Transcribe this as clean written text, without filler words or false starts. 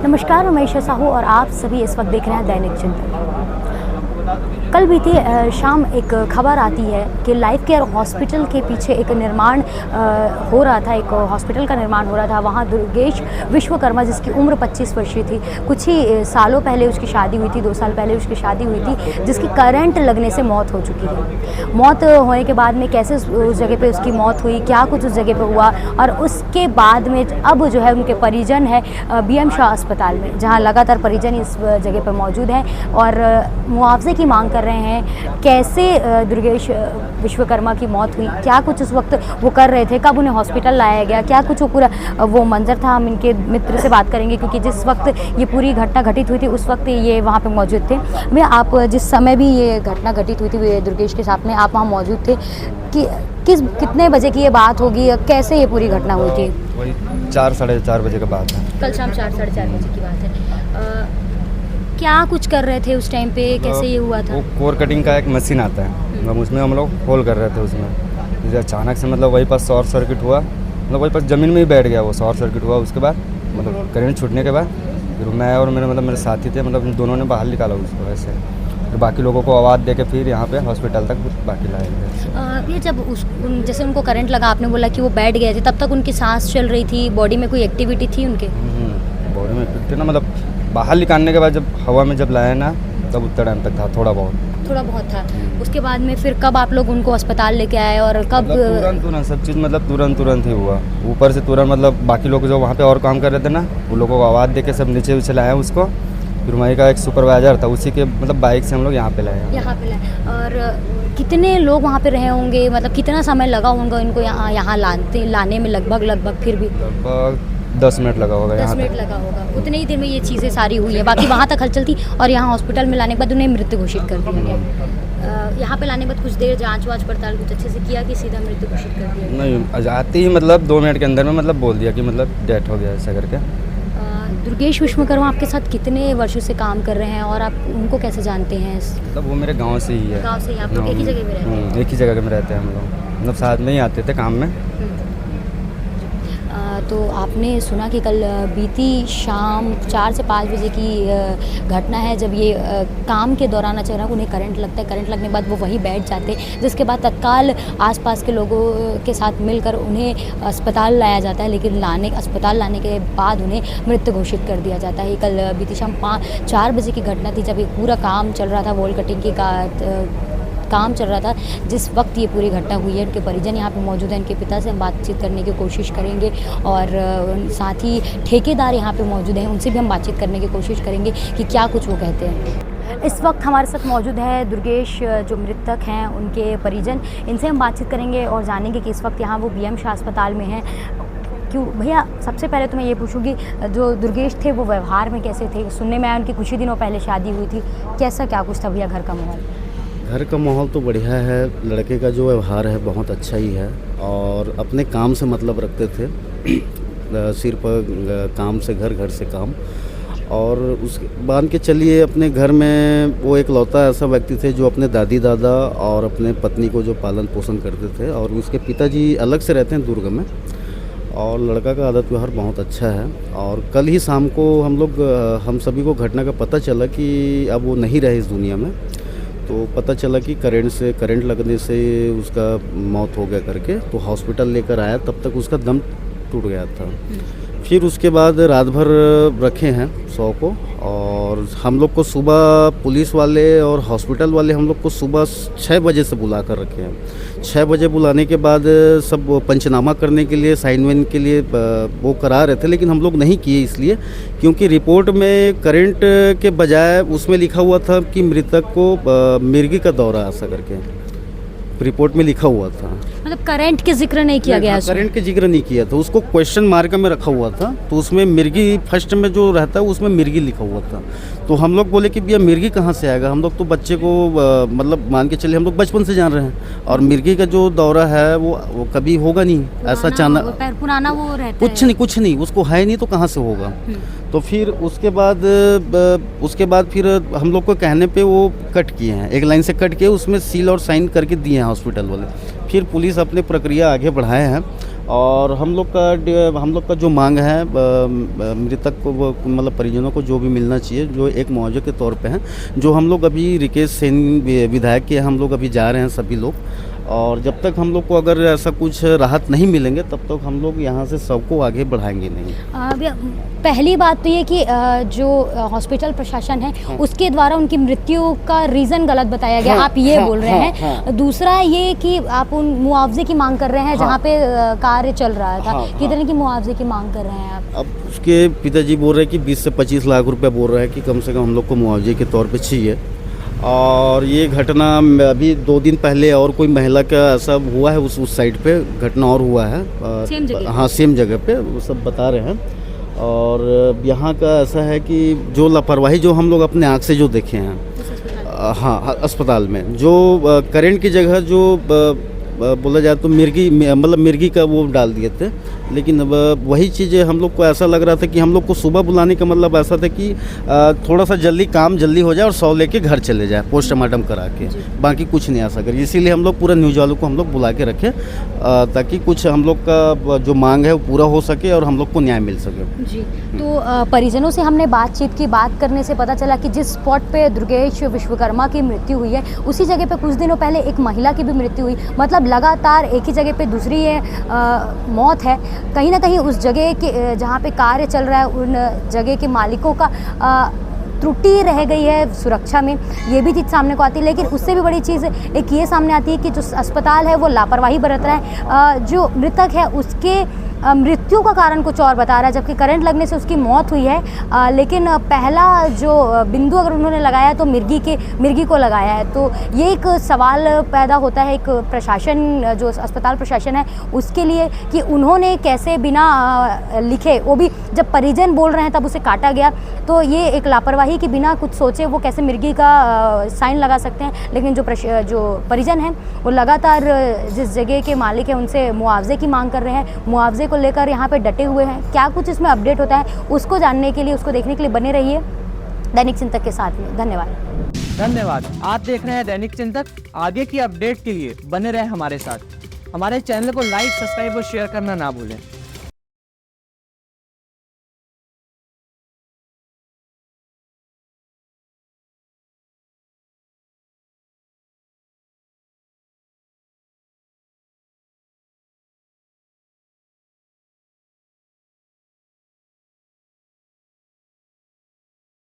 नमस्कार, मैं ईशा साहू और आप सभी इस वक्त देख रहे हैं दैनिक चिंतन। कल बीती शाम एक खबर आती है कि लाइफ केयर हॉस्पिटल के पीछे एक निर्माण हो रहा था, एक हॉस्पिटल का निर्माण हो रहा था। वहाँ दुर्गेश विश्वकर्मा, जिसकी उम्र 25 वर्षीय थी, कुछ ही सालों पहले उसकी शादी हुई थी, 2 साल पहले उसकी शादी हुई थी, जिसकी करंट लगने से मौत हो चुकी है। मौत होने के बाद में कैसे उस जगह पे उसकी मौत हुई, क्या कुछ उस जगह पे हुआ, और उसके बाद में अब जो है उनके परिजन है BM शाह अस्पताल में, जहाँ लगातार परिजन इस जगह पर मौजूद हैं और मुआवजे की मांग कर रहे हैं। कैसे दुर्गेश विश्वकर्मा की मौत हुई, क्या कुछ उस वक्त वो कर रहे थे, कब उन्हें हॉस्पिटल लाया गया, क्या कुछ वो पूरा वो मंजर था, हम इनके मित्र से बात करेंगे, क्योंकि जिस वक्त ये पूरी घटना घटित हुई थी उस वक्त ये वहाँ पे मौजूद थे। भैया, आप जिस समय भी ये घटना घटित हुई थी दुर्गेश के साथ में, आप वहाँ मौजूद थे कि कितने बजे की ये बात होगी, कैसे ये पूरी घटना हुई थी? वही 4 साढ़े 4 बजे का बात है। कल शाम 4 साढ़े 4 बजे की बात है। क्या कुछ कर रहे थे उस टाइम पे, कैसे ये हुआ था? वो कोर कटिंग का एक मशीन आता है, मतलब उसमें हम लोग होल कर रहे थे उसमें। जैसे अचानक से मतलब वही पास शॉर्ट सर्किट हुआ, मतलब वही पास ज़मीन में ही बैठ गया वो। शॉर्ट सर्किट हुआ, उसके बाद मतलब करंट छूटने के बाद फिर मैं और मेरे साथी थे, मतलब दोनों ने बाहर निकाला उसको ऐसे, फिर बाकी लोगों को आवाज़ दे के फिर यहाँ पे हॉस्पिटल तक बाकी लाए गए। ये जब जैसे उनको करंट लगा, आपने बोला कि वो बैठ गए थे, तब तक उनकी सांस चल रही थी, बॉडी में कोई एक्टिविटी थी उनके? बॉडी में एक्टिविटी ना, मतलब बाहर निकालने के बाद जब हवा में जब लाया ना, तब उतना टाइम तक था, थोड़ा बहुत था। उसके बाद में फिर कब आप लोग उनको अस्पताल लेके आए और कब? मतलब तुरंत सब चीज़ मतलब तुरंत ही हुआ। ऊपर से तुरंत मतलब बाकी लोग जो वहाँ पे और काम कर रहे थे ना, उन लोगों को आवाज़ दे के सब नीचे लाए उसको। फिर वहीं का एक सुपरवाइजर था, उसी के मतलब बाइक से हम लोग यहाँ पे लाए। और कितने लोग वहाँ पे रहे होंगे, मतलब कितना समय लगा होगा इनको यहाँ लाने में? लगभग फिर भी 10 मिनट लगा होगा। 10 मिनट लगा होगा। उतने ही देर में ये चीज़ें सारी हुई है। बाकी वहाँ तक हलचल थी और यहाँ हॉस्पिटल में लाने के बाद उन्हें मृत्यु घोषित कर दिया गया। यहाँ पे लाने के बाद कुछ देर जांच पड़ताल कुछ अच्छे से किया कि सीधा मृत्यु घोषित कर दिया? नहीं, आते ही मतलब 2 मिनट के अंदर में मतलब बोल दिया कि मतलब डेथ हो गया ऐसा करके। दुर्गेश विश्वकर्मा आपके साथ कितने वर्षों से काम कर रहे हैं और आप उनको कैसे जानते हैं? मतलब वो मेरे गाँव से ही है। गाँव से ही आप लोग एक ही जगह में रहते हैं? एक ही जगह में रहते हैं हम लोग, मतलब साथ में ही आते थे काम में। तो आपने सुना कि कल बीती शाम 4 से 5 बजे की घटना है, जब ये काम के दौरान अचानक उन्हें करंट लगता है। करंट लगने के बाद वो वहीं बैठ जाते, जिसके बाद तत्काल आसपास के लोगों के साथ मिलकर उन्हें अस्पताल लाया जाता है, लेकिन अस्पताल लाने के बाद उन्हें मृत घोषित कर दिया जाता है। कल बीती शाम 4 बजे की घटना थी, जब ये पूरा काम चल रहा था, वॉल कटिंग की काम चल रहा था, जिस वक्त ये पूरी घटना हुई है। उनके परिजन यहाँ पे मौजूद हैं, उनके पिता से हम बातचीत करने की कोशिश करेंगे और साथ ही ठेकेदार यहाँ पे मौजूद हैं, उनसे भी हम बातचीत करने की कोशिश करेंगे कि क्या कुछ वो कहते हैं। इस वक्त हमारे साथ मौजूद है दुर्गेश, जो मृतक हैं, उनके परिजन। इनसे हम बातचीत करेंगे और जानेंगे कि इस वक्त यहाँ वो BM शाह अस्पताल में हैं। क्यों भैया, सबसे पहले तो मैं ये पूछूंगी, जो दुर्गेश थे वो व्यवहार में कैसे थे? सुनने में आया उनकी कुछ ही दिनों पहले शादी हुई थी, कैसा क्या कुछ था भैया घर का माहौल? घर का माहौल तो बढ़िया है। लड़के का जो व्यवहार है बहुत अच्छा ही है और अपने काम से मतलब रखते थे। सिर्फ काम से घर, घर से काम। और उस मान के चलिए अपने घर में वो एक लौता ऐसा व्यक्ति थे जो अपने दादी दादा और अपने पत्नी को जो पालन पोषण करते थे। और उसके पिताजी अलग से रहते हैं दुर्ग में, और लड़का का आदत व्यवहार बहुत अच्छा है। और कल ही शाम को हम सभी को घटना का पता चला कि अब वो नहीं रहे इस दुनिया में। तो पता चला कि करंट लगने से उसका मौत हो गया करके, तो हॉस्पिटल लेकर आया, तब तक उसका दम टूट गया था। फिर उसके बाद रात भर रखे हैं 100 को, और हम लोग को सुबह पुलिस वाले और हॉस्पिटल वाले हम लोग को सुबह 6 बजे से बुला कर रखे हैं। 6 बजे बुलाने के बाद सब पंचनामा करने के लिए, साइन वाइन के लिए वो करा रहे थे, लेकिन हम लोग नहीं किए इसलिए क्योंकि रिपोर्ट में करंट के बजाय उसमें लिखा हुआ था कि मृतक को मिर्गी का दौरा ऐसा करके रिपोर्ट में लिखा हुआ था। मतलब करंट के जिक्र नहीं किया गया? करंट के जिक्र नहीं किया था, उसको क्वेश्चन मार्क में रखा हुआ था। तो उसमें मिर्गी फर्स्ट में जो रहता है उसमें मिर्गी लिखा हुआ था। तो हम लोग बोले कि भैया मिर्गी कहाँ से आएगा, हम लोग तो बच्चे को मतलब मान के चलिए हम लोग बचपन से जान रहे हैं, और मिर्गी का जो दौरा है वो कभी होगा नहीं, ऐसा अचानक पुराना वो रहता कुछ नहीं उसको है नहीं, तो कहाँ से होगा। तो फिर उसके बाद फिर हम लोग को कहने पे वो कट किए हैं, एक लाइन से कट के उसमें सील और साइन करके दिए हैं हॉस्पिटल वाले। फिर पुलिस अपने प्रक्रिया आगे बढ़ाए हैं, और हम लोग का जो मांग है मृतक को मतलब परिजनों को जो भी मिलना चाहिए, जो एक मुआवजे के तौर पे है, जो हम लोग अभी रिकेश सेन विधायक के हम लोग अभी जा रहे हैं सभी लोग, और जब तक हम लोग को अगर ऐसा कुछ राहत नहीं मिलेंगे तब तक हम लोग यहाँ से सबको आगे बढ़ाएंगे नहीं। पहली बात तो ये कि जो हॉस्पिटल प्रशासन है उसके द्वारा उनकी मृत्यु का रीज़न गलत बताया गया, आप ये बोल रहे हैं। दूसरा ये कि आप उन मुआवजे की मांग कर रहे हैं जहाँ पे कार्य चल रहा था, कितने की मुआवजे की मांग कर रहे हैं आप? अब उसके पिताजी बोल रहे हैं कि 20 से 25 लाख रुपया बोल रहे हैं कि कम से कम हम लोग को मुआवजे के तौर पे चाहिए। और ये घटना अभी 2 दिन पहले और कोई महिला का ऐसा हुआ है उस साइड पे घटना और हुआ है, सेम जगह? हाँ सेम जगह पे, वो सब बता रहे हैं। और यहाँ का ऐसा है कि जो लापरवाही जो हम लोग अपने आँख से जो देखे हैं, हाँ अस्पताल में जो करंट की जगह जो बोला जाए तो मिर्गी का वो डाल दिए थे, लेकिन अब वही चीज़ें हम लोग को ऐसा लग रहा था कि हम लोग को सुबह बुलाने का मतलब ऐसा था कि थोड़ा सा काम जल्दी हो जाए और 100 लेके घर चले जाए पोस्टमार्टम करा के, बाकी कुछ नहीं ऐसा करिए। इसीलिए हम लोग पूरा न्यूज़ वालों को हम लोग बुला के रखे ताकि कुछ हम लोग का जो मांग है वो पूरा हो सके और हम लोग को न्याय मिल सके। जी, तो परिजनों से हमने बातचीत की, बात करने से पता चला कि जिस स्पॉट पे दुर्गेश विश्वकर्मा की मृत्यु हुई है उसी जगह पे कुछ दिनों पहले एक महिला की भी मृत्यु हुई, मतलब लगातार एक ही जगह पे दूसरी मौत है। कहीं ना कहीं उस जगह के जहाँ पे कार्य चल रहा है उन जगह के मालिकों का त्रुटि रह गई है सुरक्षा में, ये भी चीज़ सामने को आती है। लेकिन उससे भी बड़ी चीज़ एक ये सामने आती है कि जो अस्पताल है वो लापरवाही बरत रहा है, जो मृतक है उसके मृत्यु का कारण कुछ और बता रहा है, जबकि करंट लगने से उसकी मौत हुई है। लेकिन पहला जो बिंदु अगर उन्होंने लगाया तो मिर्गी को लगाया है, तो ये एक सवाल पैदा होता है एक प्रशासन, जो अस्पताल प्रशासन है उसके लिए, कि उन्होंने कैसे बिना लिखे, वो भी जब परिजन बोल रहे हैं तब उसे काटा गया, तो ये एक लापरवाही कि बिना कुछ सोचे वो कैसे मिर्गी का साइन लगा सकते हैं। लेकिन जो परिजन हैं वो लगातार जिस जगह के मालिक हैं उनसे मुआवजे की मांग कर रहे हैं, मुआवजे को लेकर यहाँ पे डटे हुए हैं। क्या कुछ इसमें अपडेट होता है उसको जानने के लिए, उसको देखने के लिए बने रहिए दैनिक चिंतक के साथ में। धन्यवाद। आप देख रहे हैं दैनिक चिंतक। आगे की अपडेट के लिए बने रहें हमारे साथ। हमारे चैनल को लाइक, सब्सक्राइब और शेयर करना ना भूलें।